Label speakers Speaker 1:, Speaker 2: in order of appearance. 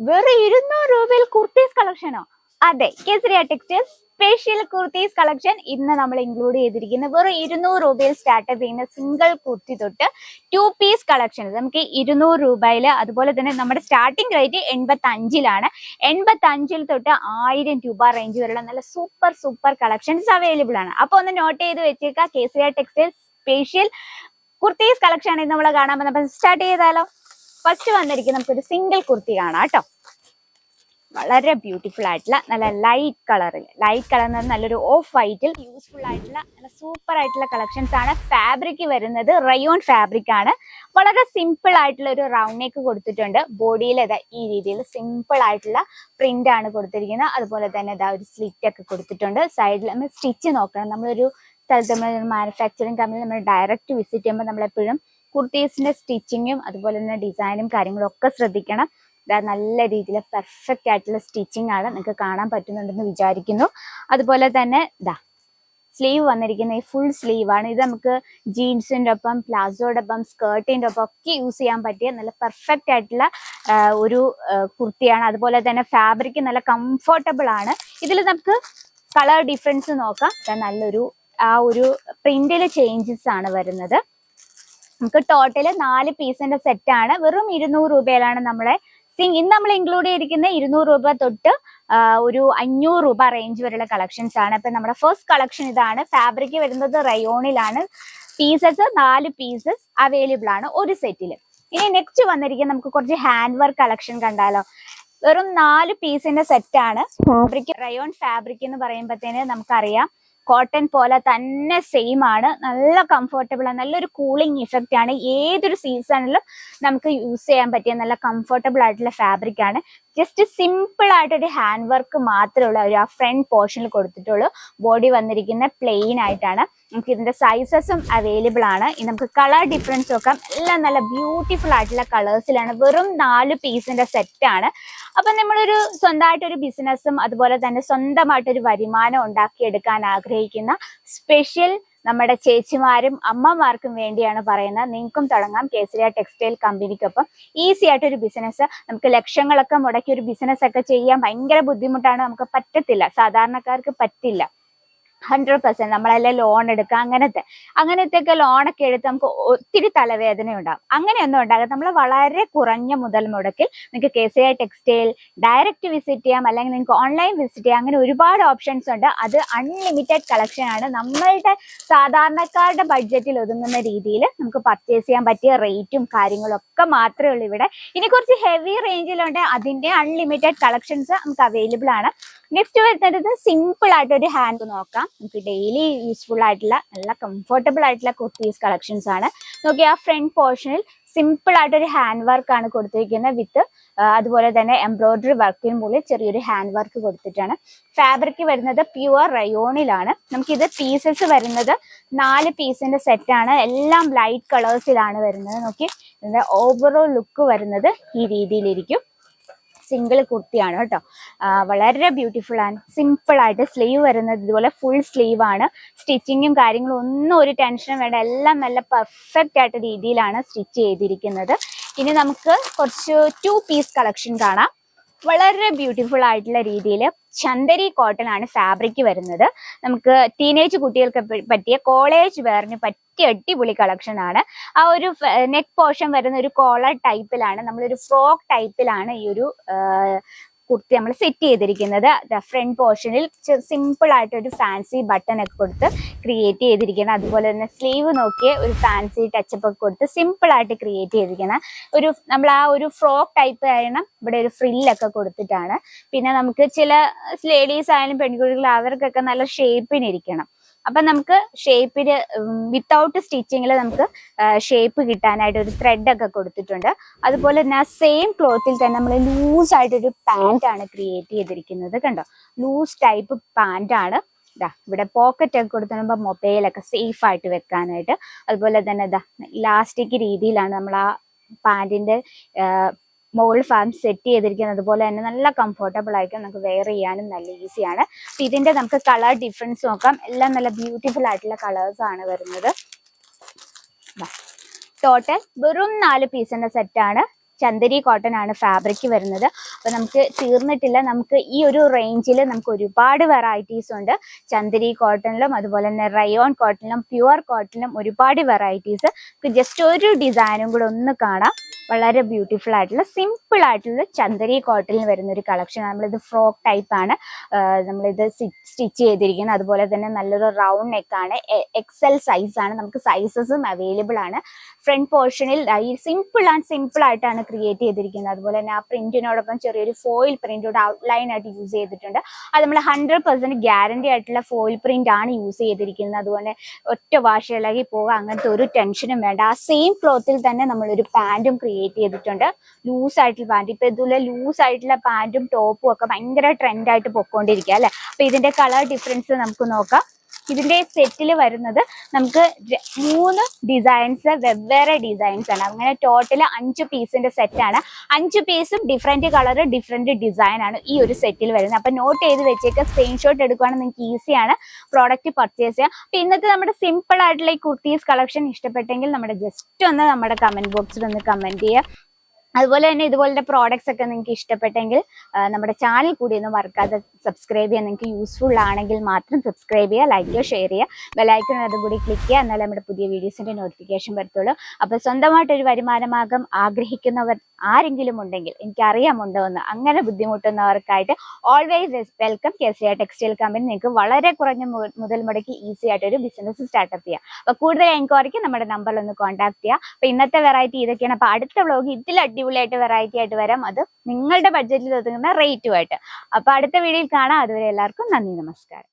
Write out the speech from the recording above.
Speaker 1: വെറും 200 രൂപയിൽ കുർത്തീസ് കളക്ഷനോ? അതെ, Kesariya textiles special kurtis collection ഇന്ന് നമ്മൾ ഇൻക്ലൂഡ് ചെയ്തിരിക്കുന്നത് വെറും 200 രൂപയിൽ സ്റ്റാർട്ടപ്പ് ചെയ്യുന്ന സിംഗിൾ കുർത്തി തൊട്ട് 2 പീസ് കളക്ഷൻ. നമുക്ക് 200 രൂപയിൽ, അതുപോലെ തന്നെ നമ്മുടെ സ്റ്റാർട്ടിംഗ് റേറ്റ് 85-ലാണ്. 85 തൊട്ട് 1000 രൂപ റേഞ്ച് വരെയുള്ള നല്ല സൂപ്പർ കളക്ഷൻസ് അവൈലബിൾ ആണ്. അപ്പൊ ഒന്ന് നോട്ട് ചെയ്ത് വെച്ചേക്കാം. Kesariya textiles special kurtis collection ആണ് ഇന്ന് നമ്മൾ കാണാൻ പോകുന്നത്. സ്റ്റാർട്ട് ചെയ്താലോ? ഫസ്റ്റ് വന്നിരിക്കും നമുക്കൊരു സിംഗിൾ കുർത്തി കാണാം കേട്ടോ. വളരെ ബ്യൂട്ടിഫുൾ ആയിട്ടുള്ള നല്ല ലൈറ്റ് കളറിൽ, നല്ലൊരു ഓഫ് വൈറ്റിൽ യൂസ്ഫുൾ ആയിട്ടുള്ള നല്ല സൂപ്പർ ആയിട്ടുള്ള കളക്ഷൻസ് ആണ്. ഫാബ്രിക് വരുന്നത് റയോൺ ഫാബ്രിക് ആണ്. വളരെ സിമ്പിൾ ആയിട്ടുള്ള ഒരു റൗണ്ട് നെക്ക് കൊടുത്തിട്ടുണ്ട്. ബോഡിയിൽ ഈ രീതിയിൽ സിമ്പിൾ ആയിട്ടുള്ള പ്രിന്റ് ആണ് കൊടുത്തിരിക്കുന്നത്. അതുപോലെ തന്നെ ഒരു സ്ലിറ്റ് ഒക്കെ കൊടുത്തിട്ടുണ്ട്. സൈഡിൽ നമ്മൾ സ്റ്റിച്ച് നോക്കണം. നമ്മളൊരു സ്ഥലത്ത് നമ്മൾ മാനുഫാക്ചറിങ് കമ്പനി നമ്മൾ ഡയറക്റ്റ് വിസിറ്റ് ചെയ്യുമ്പോൾ നമ്മളെപ്പോഴും കുർത്തീസിന്റെ സ്റ്റിച്ചിങ്ങും അതുപോലെ തന്നെ ഡിസൈനും കാര്യങ്ങളും ഒക്കെ ശ്രദ്ധിക്കണം. നല്ല രീതിയിൽ പെർഫെക്റ്റ് ആയിട്ടുള്ള സ്റ്റിച്ചിങ് ആണ്, നിങ്ങൾക്ക് കാണാൻ പറ്റുന്നുണ്ടെന്ന് വിചാരിക്കുന്നു. അതുപോലെ തന്നെ സ്ലീവ് വന്നിരിക്കുന്ന ഈ ഫുൾ സ്ലീവ് ആണ്. ഇത് നമുക്ക് ജീൻസിന്റെ ഒപ്പം, പ്ലാസോയുടെ ഒപ്പം, സ്കേർട്ടിന്റെ ഒപ്പം ഒക്കെ യൂസ് ചെയ്യാൻ പറ്റിയ നല്ല പെർഫെക്റ്റ് ആയിട്ടുള്ള ഒരു കുർത്തിയാണ്. അതുപോലെ തന്നെ ഫാബ്രിക് നല്ല കംഫർട്ടബിൾ ആണ്. ഇതിൽ നമുക്ക് കളർ ഡിഫറൻസ് നോക്കാം. നല്ലൊരു ഒരു പ്രിന്റില് ചേഞ്ചസ് ആണ് വരുന്നത്. നമുക്ക് ടോട്ടല് 4 പീസിന്റെ സെറ്റ് ആണ്. വെറും 200 രൂപയിലാണ് നമ്മളെ ഇന്ന് നമ്മൾ ഇൻക്ലൂഡ് ചെയ്തിരിക്കുന്ന 200 രൂപ തൊട്ട് ഒരു 500 രൂപ റേഞ്ച് വരെയുള്ള കളക്ഷൻസ് ആണ്. അപ്പൊ നമ്മുടെ ഫസ്റ്റ് കളക്ഷൻ ഇതാണ്. ഫാബ്രിക് വരുന്നത് റയോണിലാണ്. പീസസ് 4 പീസസ് അവൈലബിൾ ആണ് ഒരു സെറ്റിൽ. ഇനി നെക്സ്റ്റ് വന്നിരിക്കുന്ന നമുക്ക് കുറച്ച് ഹാൻഡ് വർക്ക് കളക്ഷൻ കണ്ടാലോ. വെറും 4 പീസിന്റെ സെറ്റ് ആണ്. ഫാബ്രിക് റയോൺ ഫാബ്രിക് എന്ന് പറയുമ്പോഴത്തേന് നമുക്കറിയാം കോട്ടൺ പോലെ തന്നെ സെയിം ആണ്. നല്ല കംഫർട്ടബിൾ ആണ്. നല്ലൊരു കൂളിംഗ് ഇഫക്റ്റ് ആണ്. ഏതൊരു സീസണിലും നമുക്ക് യൂസ് ചെയ്യാൻ പറ്റിയ നല്ല കംഫർട്ടബിൾ ആയിട്ടുള്ള ഫാബ്രിക് ആണ്. ജസ്റ്റ് സിമ്പിൾ ആയിട്ടൊരു ഹാൻഡ് വർക്ക് മാത്രമേ ഉള്ളൂ ഒരു ഫ്രണ്ട് പോർഷനിൽ കൊടുത്തിട്ടുള്ളൂ. ബോഡി വന്നിരിക്കുന്ന പ്ലെയിൻ ആയിട്ടാണ്. നമുക്ക് ഇതിന്റെ സൈസസും അവൈലബിൾ ആണ്. ഇനി നമുക്ക് കളർ ഡിഫറൻസ് നോക്കാം. എല്ലാം നല്ല ബ്യൂട്ടിഫുൾ ആയിട്ടുള്ള കളേഴ്സിലാണ്. വെറും 4 പീസിന്റെ സെറ്റ് ആണ്. അപ്പൊ നമ്മളൊരു സ്വന്തമായിട്ടൊരു ബിസിനസ്സും അതുപോലെ തന്നെ സ്വന്തമായിട്ടൊരു വരുമാനം ഉണ്ടാക്കിയെടുക്കാൻ ആഗ്രഹിക്കുന്ന സ്പെഷ്യൽ നമ്മുടെ ചേച്ചിമാരും അമ്മമാർക്കും വേണ്ടിയാണ് പറയുന്നത്. നിങ്ങൾക്കും തുടങ്ങാം കേസരിയ ടെക്സ്റ്റൈൽ കമ്പനിക്കൊപ്പം. ഈസി ആയിട്ടൊരു ബിസിനസ്. നമുക്ക് ലക്ഷങ്ങളൊക്കെ മുടക്കി ഒരു ബിസിനസ് ഒക്കെ ചെയ്യാൻ ഭയങ്കര ബുദ്ധിമുട്ടാണ്. നമുക്ക് പറ്റത്തില്ല, സാധാരണക്കാർക്ക് പറ്റില്ല. 100% നമ്മളെല്ലാം ലോൺ എടുക്കുക, അങ്ങനത്തെ ഒക്കെ ലോണൊക്കെ എടുത്ത് നമുക്ക് ഒത്തിരി തലവേദന ഉണ്ടാകും. അങ്ങനെയൊന്നും ഉണ്ടാകും. നമ്മൾ വളരെ കുറഞ്ഞ മുതൽ മുടക്കിൽ നിങ്ങൾക്ക് കേസരിയ ടെക്സ്റ്റൈൽ ഡയറക്റ്റ് വിസിറ്റ് ചെയ്യാം, അല്ലെങ്കിൽ നിങ്ങൾക്ക് ഓൺലൈൻ വിസിറ്റ് ചെയ്യാം. അങ്ങനെ ഒരുപാട് ഓപ്ഷൻസ് ഉണ്ട്. അത് അൺലിമിറ്റഡ് കളക്ഷൻ ആണ്. നമ്മളുടെ സാധാരണക്കാരുടെ ബഡ്ജറ്റിൽ ഒതുങ്ങുന്ന രീതിയിൽ നമുക്ക് പർച്ചേസ് ചെയ്യാൻ പറ്റിയ റേറ്റും കാര്യങ്ങളും ഒക്കെ മാത്രമേ ഉള്ളൂ ഇവിടെ. ഇനി കുറച്ച് ഹെവി റേഞ്ചിലുണ്ട്. അതിന്റെ അൺലിമിറ്റഡ് കളക്ഷൻസ് നമുക്ക് അവൈലബിൾ ആണ്. നെക്സ്റ്റ് വരുന്നത് സിമ്പിൾ ആയിട്ട് ഒരു ഹാൻഡ് നോക്കാം. നമുക്ക് ഡെയിലി യൂസ്ഫുൾ ആയിട്ടുള്ള നല്ല കംഫർട്ടബിൾ ആയിട്ടുള്ള കുർത്തീസ് കളക്ഷൻസ് ആണ്. നോക്കി, ആ ഫ്രണ്ട് പോർഷനിൽ സിമ്പിൾ ആയിട്ടൊരു ഹാൻഡ് വർക്ക് ആണ് കൊടുത്തിരിക്കുന്നത്. വിത്ത് അതുപോലെ തന്നെ എംബ്രോയിഡറി വർക്കിന് മുകളിൽ ചെറിയൊരു ഹാൻഡ് വർക്ക് കൊടുത്തിട്ടാണ്. ഫാബ്രിക് വരുന്നത് പ്യുവർ റയോണിലാണ്. നമുക്കിത് പീസസ് വരുന്നത് 4 പീസിന്റെ സെറ്റ് ആണ്. എല്ലാം ലൈറ്റ് കളേഴ്സിലാണ് വരുന്നത്. നോക്കി, ഇതിന്റെ ഓവറോൾ ലുക്ക് വരുന്നത് ഈ രീതിയിലിരിക്കും. സിംഗിൾ കുർത്തിയാണ് കേട്ടോ. വളരെ ബ്യൂട്ടിഫുൾ ആണ്. സിമ്പിൾ ആയിട്ട് സ്ലീവ് വരുന്നത് ഇതുപോലെ ഫുൾ സ്ലീവ് ആണ്. സ്റ്റിച്ചിങ്ങും കാര്യങ്ങളും ഒന്നും ഒരു ടെൻഷനും വേണ്ട. എല്ലാം നല്ല പെർഫെക്റ്റ് ആയിട്ട് രീതിയിലാണ് സ്റ്റിച്ച് ചെയ്തിരിക്കുന്നത്. ഇനി നമുക്ക് കുറച്ച് 2 പീസ് കളക്ഷൻ കാണാം. വളരെ ബ്യൂട്ടിഫുൾ ആയിട്ടുള്ള രീതിയിൽ ചന്ദരി കോട്ടൺ ആണ് ഫാബ്രിക് വരുന്നത്. നമുക്ക് ടീനേജ് കുട്ടികൾക്ക് പറ്റിയ കോളേജ് വെയറിന് പറ്റിയ അടിപൊളി കളക്ഷൻ ആണ്. ആ ഒരു നെക്ക് പോർഷൻ വരുന്ന ഒരു കോളർ ടൈപ്പിലാണ്, നമ്മളൊരു ഫ്രോക്ക് ടൈപ്പിലാണ് ഈ ഒരു കുർത്തി നമ്മൾ സെറ്റ് ചെയ്തിരിക്കുന്നത്. ഫ്രണ്ട് പോർഷനിൽ സിമ്പിൾ ആയിട്ട് ഒരു ഫാൻസി ബട്ടൺ ഒക്കെ കൊടുത്ത് ക്രിയേറ്റ് ചെയ്തിരിക്കുന്നത്. അതുപോലെ തന്നെ സ്ലീവ് നോക്കിയ ഒരു ഫാൻസി ടച്ചപ്പ് ഒക്കെ കൊടുത്ത് സിമ്പിൾ ആയിട്ട് ക്രിയേറ്റ് ചെയ്തിരിക്കുന്ന ഒരു നമ്മൾ ആ ഒരു ഫ്രോക്ക് ടൈപ്പ് ആയിരുന്നു. ഇവിടെ ഒരു ഫ്രില്ലൊക്കെ കൊടുത്തിട്ടാണ്. പിന്നെ നമുക്ക് ചില ലേഡീസ് ആയാലും പെൺകുട്ടികൾ അവർക്കൊക്കെ നല്ല ഷേപ്പിനിരിക്കണം. അപ്പൊ നമുക്ക് ഷേപ്പിന് വിത്തൗട്ട് സ്റ്റിച്ചിങ്ങിൽ നമുക്ക് ഷേപ്പ് കിട്ടാനായിട്ട് ഒരു ത്രെഡ് ഒക്കെ കൊടുത്തിട്ടുണ്ട്. അതുപോലെ തന്നെ ആ സെയിം ക്ലോത്തിൽ തന്നെ നമ്മൾ ലൂസ് ആയിട്ടൊരു പാന്റ് ആണ് ക്രിയേറ്റ് ചെയ്തിരിക്കുന്നത്. കണ്ടോ, ലൂസ് ടൈപ്പ് പാന്റ് ആണ്. ഇവിടെ പോക്കറ്റ് ഒക്കെ കൊടുത്തിടുമ്പോൾ മൊബൈലൊക്കെ സേഫ് ആയിട്ട് വെക്കാനായിട്ട്. അതുപോലെ തന്നെ ഇലാസ്റ്റിക് രീതിയിലാണ് നമ്മൾ ആ പാന്റിന്റെ മുകൾ ഫാം സെറ്റ് ചെയ്തിരിക്കുന്നത്. അതുപോലെ തന്നെ നല്ല കംഫർട്ടബിൾ ആയിരിക്കും. നമുക്ക് വെയർ ചെയ്യാനും നല്ല ഈസിയാണ്. ഇതിന്റെ നമുക്ക് കളർ ഡിഫറൻസ് നോക്കാം. എല്ലാം നല്ല ബ്യൂട്ടിഫുൾ ആയിട്ടുള്ള കളേഴ്സ് ആണ് വരുന്നത്. ടോട്ടൽ വെറും 4 പീസിന്റെ സെറ്റ് ആണ്. ചന്ദരി കോട്ടൺ ആണ് ഫാബ്രിക് വരുന്നത്. അപ്പൊ നമുക്ക് തീർന്നിട്ടില്ല. നമുക്ക് ഈ ഒരു റേഞ്ചിൽ നമുക്ക് ഒരുപാട് വെറൈറ്റീസ് ഉണ്ട്. ചന്ദരി കോട്ടണിലും അതുപോലെ തന്നെ റയോൺ കോട്ടണിലും പ്യുവർ കോട്ടണിലും ഒരുപാട് വെറൈറ്റീസ്. ജസ്റ്റ് ഒരു ഡിസൈനും കൂടെ ഒന്ന് കാണാം. വളരെ ബ്യൂട്ടിഫുൾ ആയിട്ടുള്ള സിമ്പിൾ ആയിട്ടുള്ള ചന്ദരി കോട്ടണിൽ വരുന്ന ഒരു കളക്ഷൻ. നമ്മളിത് ഫ്രോക്ക് ടൈപ്പ് ആണ് നമ്മളിത് സ്റ്റിച്ച് ചെയ്തിരിക്കുന്നത്. അതുപോലെ തന്നെ നല്ലൊരു റൗണ്ട് നെക്ക് ആണ്, XL സൈസ് ആണ്. നമുക്ക് സൈസസും അവൈലബിൾ ആണ്. ഫ്രണ്ട് പോർഷനിൽ ഈ സിമ്പിൾ ആയിട്ടാണ് ക്രിയേറ്റ് ചെയ്തിരിക്കുന്നത്. അതുപോലെ തന്നെ ആ പ്രിന്റിനോടൊപ്പം ചെറിയൊരു ഫോയിൽ പ്രിന്റ് ഔട്ട്ലൈൻ ആയിട്ട് യൂസ് ചെയ്തിട്ടുണ്ട്. അത് നമ്മൾ 100% ഗ്യാരണ്ടി ആയിട്ടുള്ള ഫോയിൽ പ്രിന്റ് ആണ് യൂസ് ചെയ്തിരിക്കുന്നത്. അതുപോലെ ഒറ്റ വാഷ് ഇളകി പോവുക അങ്ങനത്തെ ഒരു ടെൻഷനും വേണ്ട. ആ സെയിം ക്ലോത്തിൽ തന്നെ നമ്മളൊരു പാന്റും ക്രിയേറ്റ് ചെയ്തിട്ടുണ്ട്. ലൂസ് ആയിട്ടുള്ള പാന്റ്. ഇപ്പൊ ഇതുപോലെ ലൂസ് ആയിട്ടുള്ള പാന്റും ടോപ്പും ഒക്കെ ഭയങ്കര ട്രെൻഡ് ആയിട്ട് പൊക്കോണ്ടിരിക്കുക അല്ലെ. അപ്പൊ ഇതിന്റെ കളർ ഡിഫറൻസ് നമുക്ക് നോക്കാം. ഇതിന്റെ സെറ്റിൽ വരുന്നത് നമുക്ക് 3 ഡിസൈൻസ്, വെവ്വേറെ ഡിസൈൻസ് ആണ്. അങ്ങനെ ടോട്ടൽ 5 പീസിന്റെ സെറ്റ് ആണ്. 5 പീസും ഡിഫറെന്റ് കളർ ഡിഫറെന്റ് ഡിസൈൻ ആണ് ഈ ഒരു സെറ്റിൽ വരുന്നത്. അപ്പൊ നോട്ട് ചെയ്ത് വെച്ചേക്ക്. സ്ക്രീൻഷോട്ട് എടുക്കുകയാണെങ്കിൽ നിങ്ങൾക്ക് ഈസിയാണ് പ്രോഡക്റ്റ് പർച്ചേസ് ചെയ്യാം. അപ്പൊ ഇന്നത്തെ നമ്മുടെ സിമ്പിൾ ആയിട്ടുള്ള ഈ കുർത്തീസ് കളക്ഷൻ ഇഷ്ടപ്പെട്ടെങ്കിൽ നമ്മുടെ ജസ്റ്റ് ഒന്ന് നമ്മുടെ കമന്റ് ബോക്സിൽ ഒന്ന് കമന്റ് ചെയ്യുക. അതുപോലെ തന്നെ ഇതുപോലത്തെ പ്രോഡക്ട്സ് ഒക്കെ നിങ്ങൾക്ക് ഇഷ്ടപ്പെട്ടെങ്കിൽ നമ്മുടെ ചാനൽ കൂടി ഒന്ന് മറക്കാതെ സബ്സ്ക്രൈബ് ചെയ്യുക. നിങ്ങൾക്ക് യൂസ്ഫുൾ ആണെങ്കിൽ മാത്രം സബ്സ്ക്രൈബ് ചെയ്യുക, ലൈക്ക് ചെയ്യുക, ഷെയർ ചെയ്യുക. ബെലൈക്കൺ അതും കൂടി ക്ലിക്ക് ചെയ്യുക. എന്നാലേ നമ്മുടെ പുതിയ വീഡിയോസിന്റെ നോട്ടിഫിക്കേഷൻ വരത്തുള്ളൂ. അപ്പോൾ സ്വന്തമായിട്ടൊരു വരുമാനമാർഗം ആഗ്രഹിക്കുന്നവർ ആരെങ്കിലും ഉണ്ടെങ്കിൽ, എനിക്കറിയാമുണ്ടോ എന്ന്, അങ്ങനെ ബുദ്ധിമുട്ടുന്നവർക്കായിട്ട് always welcome KCR textile company. നിങ്ങൾക്ക് വളരെ കുറഞ്ഞ മുതൽ മുടക്കി ഈസി ആയിട്ട് ഒരു ബിസിനസ് സ്റ്റാർട്ടപ്പ് ചെയ്യാം. അപ്പോൾ കൂടുതൽ എൻക്വയറിക്ക് നമ്മുടെ നമ്പറിൽ ഒന്ന് കോൺടാക്ട് ചെയ്യുക. അപ്പോൾ ഇന്നത്തെ വെറൈറ്റി ഇതൊക്കെയാണ്. അപ്പോൾ അടുത്ത വ്ലോഗ് ഇതിൽ അടിപൊളിയായിട്ട് വെറൈറ്റി ആയിട്ട് വരാം. അത് നിങ്ങളുടെ ബഡ്ജറ്റിൽ ഒതുങ്ങുന്ന റേറ്റുമായിട്ട്. അപ്പൊ അടുത്ത വീഡിയോയിൽ കാണാം. അതുവരെ എല്ലാവർക്കും നന്ദി, നമസ്കാരം.